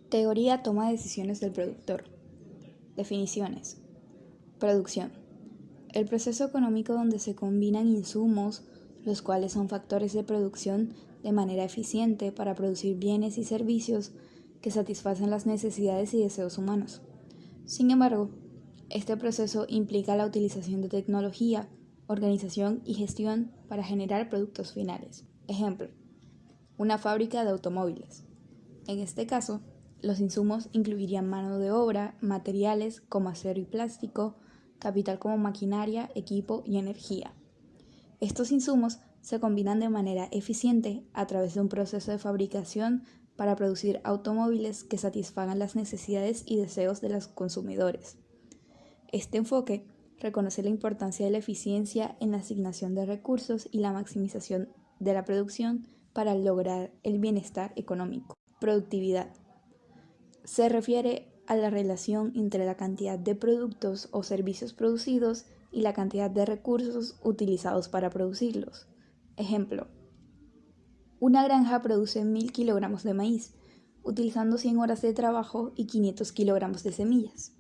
Teoría toma de decisiones del productor. Definiciones. Producción. El proceso económico donde se combinan insumos, los cuales son factores de producción de manera eficiente para producir bienes y servicios que satisfacen las necesidades y deseos humanos. Sin embargo, este proceso implica la utilización de tecnología, organización y gestión para generar productos finales. Ejemplo, una fábrica de automóviles. En este caso, los insumos incluirían mano de obra, materiales como acero y plástico, capital como maquinaria, equipo y energía. Estos insumos se combinan de manera eficiente a través de un proceso de fabricación para producir automóviles que satisfagan las necesidades y deseos de los consumidores. Este enfoque reconoce la importancia de la eficiencia en la asignación de recursos y la maximización de la producción para lograr el bienestar económico. Productividad. Se refiere a la relación entre la cantidad de productos o servicios producidos y la cantidad de recursos utilizados para producirlos. Ejemplo, una granja produce 1000 kilogramos de maíz, utilizando 100 horas de trabajo y 500 kilogramos de semillas.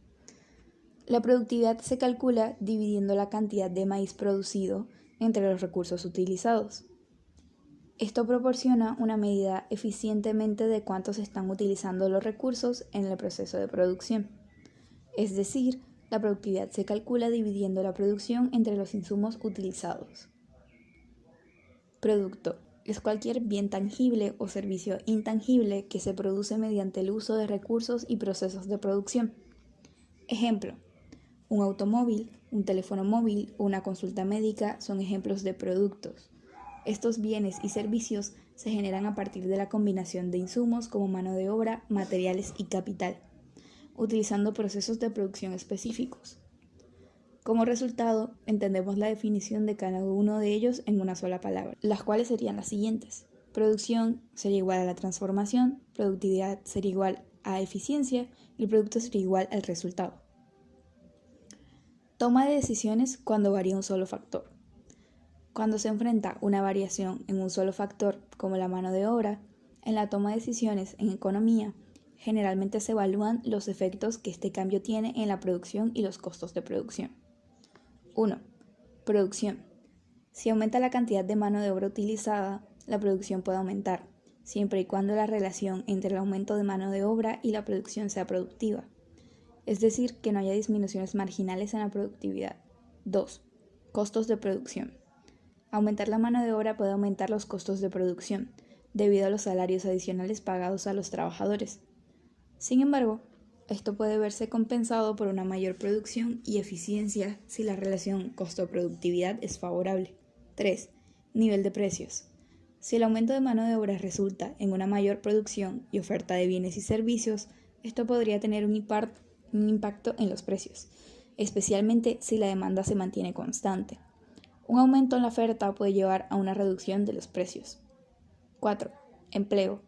La productividad se calcula dividiendo la cantidad de maíz producido entre los recursos utilizados. Esto proporciona una medida eficientemente de cuánto se están utilizando los recursos en el proceso de producción. Es decir, la productividad se calcula dividiendo la producción entre los insumos utilizados. Producto. Es cualquier bien tangible o servicio intangible que se produce mediante el uso de recursos y procesos de producción. Ejemplo, un automóvil, un teléfono móvil o una consulta médica son ejemplos de productos. Estos bienes y servicios se generan a partir de la combinación de insumos como mano de obra, materiales y capital, utilizando procesos de producción específicos. Como resultado, entendemos la definición de cada uno de ellos en una sola palabra, las cuales serían las siguientes. Producción sería igual a la transformación, productividad sería igual a eficiencia y el producto sería igual al resultado. Toma de decisiones cuando varía un solo factor. Cuando se enfrenta una variación en un solo factor, como la mano de obra, en la toma de decisiones en economía, generalmente se evalúan los efectos que este cambio tiene en la producción y los costos de producción. 1. Producción. Si aumenta la cantidad de mano de obra utilizada, la producción puede aumentar, siempre y cuando la relación entre el aumento de mano de obra y la producción sea productiva, es decir, que no haya disminuciones marginales en la productividad. 2. Costos de producción. Aumentar la mano de obra puede aumentar los costos de producción, debido a los salarios adicionales pagados a los trabajadores. Sin embargo, esto puede verse compensado por una mayor producción y eficiencia si la relación costo-productividad es favorable. 3. Nivel de precios. Si el aumento de mano de obra resulta en una mayor producción y oferta de bienes y servicios, esto podría tener un impacto en los precios, especialmente si la demanda se mantiene constante. Un aumento en la oferta puede llevar a una reducción de los precios. 4. Empleo.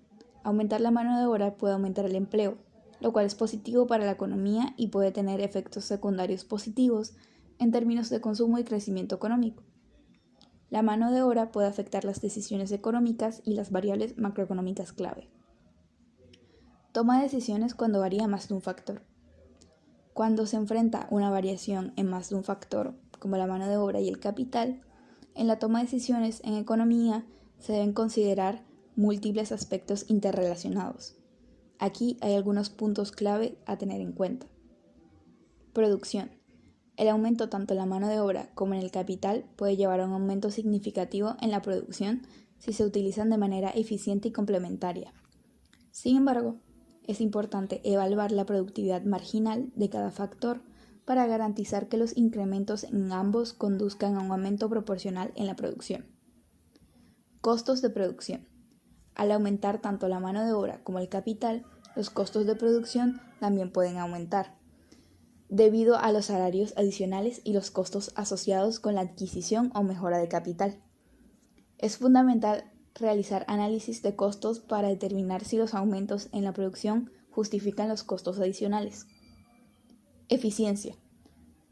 Aumentar la mano de obra puede aumentar el empleo, lo cual es positivo para la economía y puede tener efectos secundarios positivos en términos de consumo y crecimiento económico. La mano de obra puede afectar las decisiones económicas y las variables macroeconómicas clave. Toma de decisiones cuando varía más de un factor. Cuando se enfrenta una variación en más de un factor, como la mano de obra y el capital, en la toma de decisiones en economía se deben considerar múltiples aspectos interrelacionados. Aquí hay algunos puntos clave a tener en cuenta. Producción. El aumento tanto en la mano de obra como en el capital puede llevar a un aumento significativo en la producción si se utilizan de manera eficiente y complementaria. Sin embargo, es importante evaluar la productividad marginal de cada factor para garantizar que los incrementos en ambos conduzcan a un aumento proporcional en la producción. Costos de producción. Al aumentar tanto la mano de obra como el capital, los costos de producción también pueden aumentar, debido a los salarios adicionales y los costos asociados con la adquisición o mejora de capital. Es fundamental realizar análisis de costos para determinar si los aumentos en la producción justifican los costos adicionales. Eficiencia.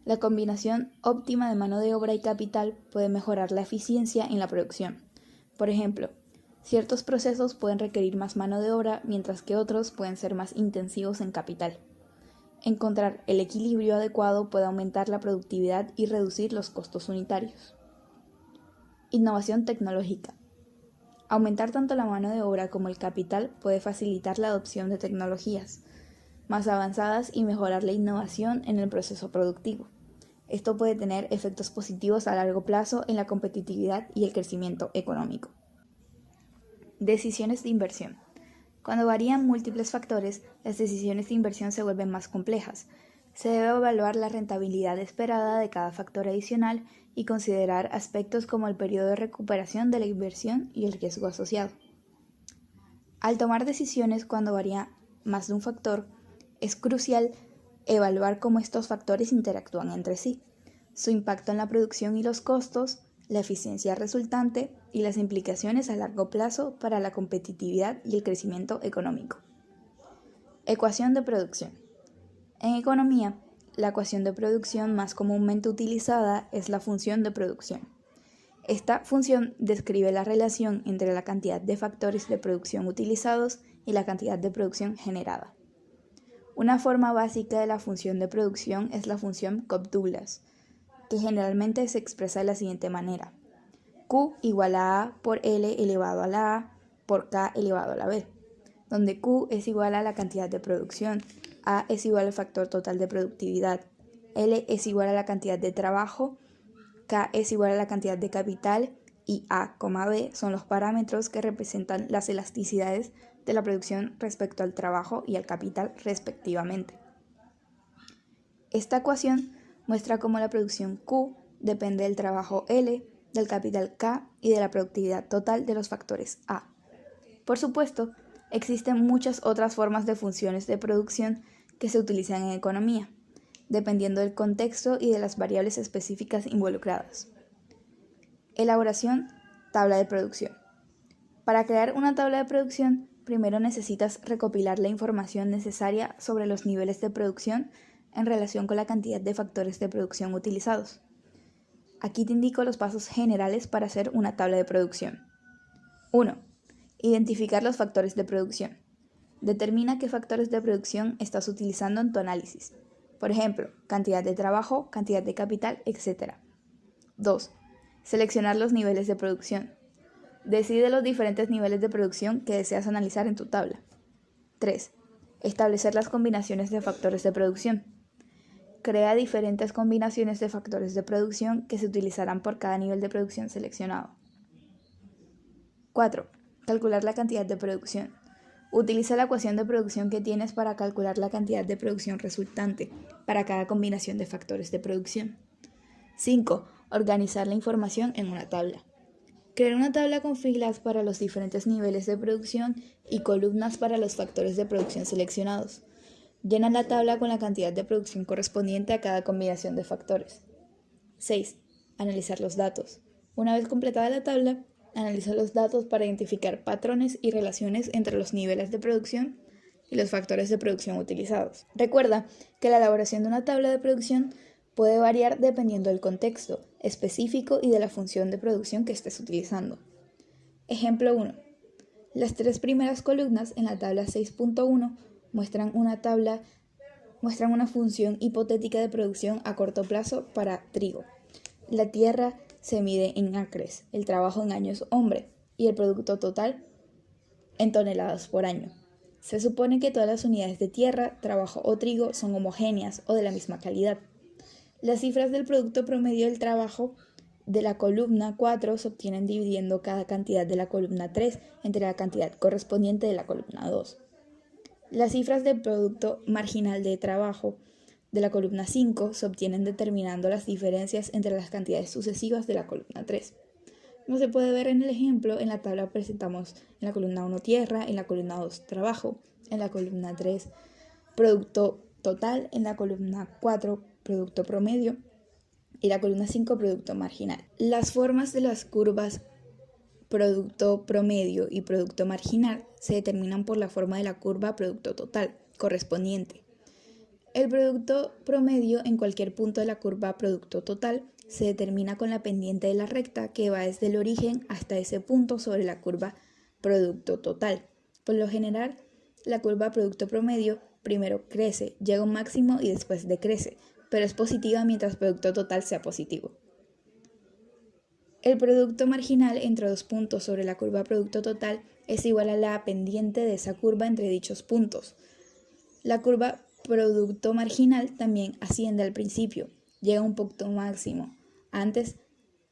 La combinación óptima de mano de obra y capital puede mejorar la eficiencia en la producción. Por ejemplo, Ciertos procesos pueden requerir más mano de obra, mientras que otros pueden ser más intensivos en capital. Encontrar el equilibrio adecuado puede aumentar la productividad y reducir los costos unitarios. Innovación tecnológica. Aumentar tanto la mano de obra como el capital puede facilitar la adopción de tecnologías más avanzadas y mejorar la innovación en el proceso productivo. Esto puede tener efectos positivos a largo plazo en la competitividad y el crecimiento económico. Decisiones de inversión. Cuando varían múltiples factores, las decisiones de inversión se vuelven más complejas. Se debe evaluar la rentabilidad esperada de cada factor adicional y considerar aspectos como el periodo de recuperación de la inversión y el riesgo asociado. Al tomar decisiones cuando varía más de un factor, es crucial evaluar cómo estos factores interactúan entre sí, su impacto en la producción y los costos, la eficiencia resultante y las implicaciones a largo plazo para la competitividad y el crecimiento económico. Ecuación de producción. En economía, la ecuación de producción más comúnmente utilizada es la función de producción. Esta función describe la relación entre la cantidad de factores de producción utilizados y la cantidad de producción generada. Una forma básica de la función de producción es la función Cobb-Douglas, que generalmente se expresa de la siguiente manera: Q igual a A por L elevado a la A por K elevado a la B, donde Q es igual a la cantidad de producción, A es igual al factor total de productividad, L es igual a la cantidad de trabajo, K es igual a la cantidad de capital y A, B son los parámetros que representan las elasticidades de la producción respecto al trabajo y al capital respectivamente. Esta ecuación muestra cómo la producción Q depende del trabajo L, del capital K y de la productividad total de los factores A. Por supuesto, existen muchas otras formas de funciones de producción que se utilizan en economía, dependiendo del contexto y de las variables específicas involucradas. Elaboración, tabla de producción. Para crear una tabla de producción, primero necesitas recopilar la información necesaria sobre los niveles de producción en relación con la cantidad de factores de producción utilizados. Aquí te indico los pasos generales para hacer una tabla de producción. 1. Identificar los factores de producción. Determina qué factores de producción estás utilizando en tu análisis. Por ejemplo, cantidad de trabajo, cantidad de capital, etc. 2. Seleccionar los niveles de producción. Decide los diferentes niveles de producción que deseas analizar en tu tabla. 3. Establecer las combinaciones de factores de producción. Crea diferentes combinaciones de factores de producción que se utilizarán por cada nivel de producción seleccionado. 4. Calcular la cantidad de producción. Utiliza la ecuación de producción que tienes para calcular la cantidad de producción resultante para cada combinación de factores de producción. 5. Organizar la información en una tabla. Crear una tabla con filas para los diferentes niveles de producción y columnas para los factores de producción seleccionados. Llena la tabla con la cantidad de producción correspondiente a cada combinación de factores. 6. Analizar los datos. Una vez completada la tabla, analiza los datos para identificar patrones y relaciones entre los niveles de producción y los factores de producción utilizados. Recuerda que la elaboración de una tabla de producción puede variar dependiendo del contexto específico y de la función de producción que estés utilizando. Ejemplo 1. Las 3 primeras columnas en la tabla 6.1 muestran una función hipotética de producción a corto plazo para trigo. La tierra se mide en acres, el trabajo en años hombre y el producto total en toneladas por año. Se supone que todas las unidades de tierra, trabajo o trigo son homogéneas o de la misma calidad. Las cifras del producto promedio del trabajo de la columna 4 se obtienen dividiendo cada cantidad de la columna 3 entre la cantidad correspondiente de la columna 2. Las cifras del producto marginal de trabajo de la columna 5 se obtienen determinando las diferencias entre las cantidades sucesivas de la columna 3. Como se puede ver en el ejemplo, en la tabla presentamos en la columna 1 tierra, en la columna 2 trabajo, en la columna 3 producto total, en la columna 4 producto promedio y la columna 5 producto marginal. Las formas de las curvas producto promedio y producto marginal se determinan por la forma de la curva producto total correspondiente. El producto promedio en cualquier punto de la curva producto total se determina con la pendiente de la recta que va desde el origen hasta ese punto sobre la curva producto total. Por lo general, la curva producto promedio primero crece, llega a un máximo y después decrece, pero es positiva mientras producto total sea positivo. El producto marginal entre dos puntos sobre la curva producto total es igual a la pendiente de esa curva entre dichos puntos. La curva producto marginal también asciende al principio, llega a un punto máximo antes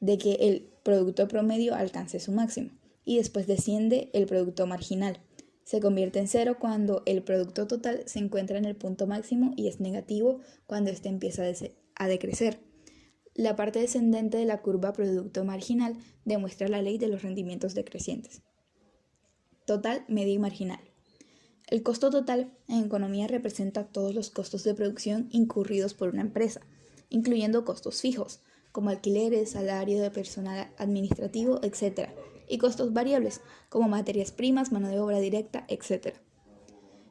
de que el producto promedio alcance su máximo y después desciende el producto marginal. Se convierte en cero cuando el producto total se encuentra en el punto máximo y es negativo cuando éste empieza a decrecer. La parte descendente de la curva producto marginal demuestra la ley de los rendimientos decrecientes. Total, media y marginal. El costo total en economía representa todos los costos de producción incurridos por una empresa, incluyendo costos fijos, como alquileres, salario de personal administrativo, etc., y costos variables, como materias primas, mano de obra directa, etc.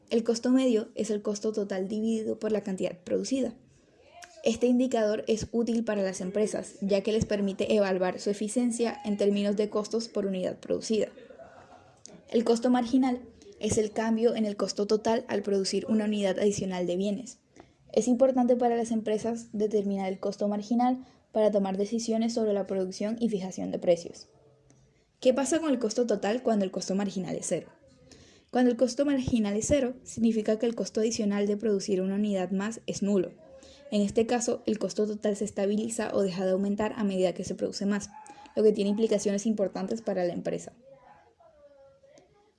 El costo medio es el costo total dividido por la cantidad producida. Este indicador es útil para las empresas, ya que les permite evaluar su eficiencia en términos de costos por unidad producida. El costo marginal es el cambio en el costo total al producir una unidad adicional de bienes. Es importante para las empresas determinar el costo marginal para tomar decisiones sobre la producción y fijación de precios. ¿Qué pasa con el costo total cuando el costo marginal es cero? Cuando el costo marginal es cero, significa que el costo adicional de producir una unidad más es nulo. En este caso, el costo total se estabiliza o deja de aumentar a medida que se produce más, lo que tiene implicaciones importantes para la empresa.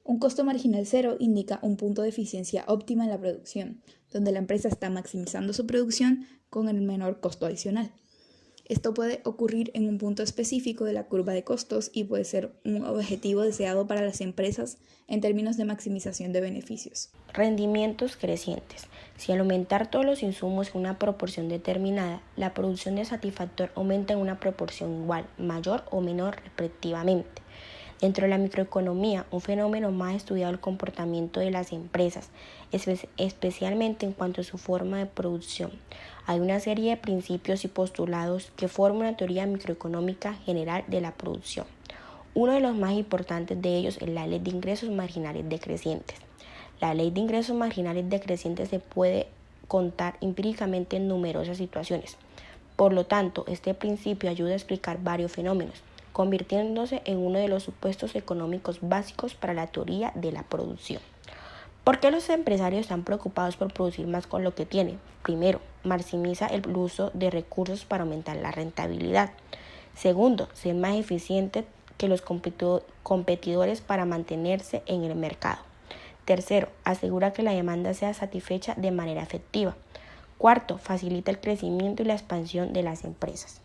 Un costo marginal cero indica un punto de eficiencia óptima en la producción, donde la empresa está maximizando su producción con el menor costo adicional. Esto puede ocurrir en un punto específico de la curva de costos y puede ser un objetivo deseado para las empresas en términos de maximización de beneficios. Rendimientos crecientes. Si al aumentar todos los insumos en una proporción determinada, la producción de satisfactor aumenta en una proporción igual, mayor o menor respectivamente. Dentro de la microeconomía, un fenómeno más estudiado es el comportamiento de las empresas, especialmente en cuanto a su forma de producción. Hay una serie de principios y postulados que forman una teoría microeconómica general de la producción. Uno de los más importantes de ellos es la ley de ingresos marginales decrecientes. La ley de ingresos marginales decrecientes se puede contar empíricamente en numerosas situaciones. Por lo tanto, este principio ayuda a explicar varios fenómenos, convirtiéndose en uno de los supuestos económicos básicos para la teoría de la producción. ¿Por qué los empresarios están preocupados por producir más con lo que tienen? Primero, maximiza el uso de recursos para aumentar la rentabilidad. Segundo, ser más eficiente que los competidores para mantenerse en el mercado. Tercero, asegura que la demanda sea satisfecha de manera efectiva. Cuarto, facilita el crecimiento y la expansión de las empresas.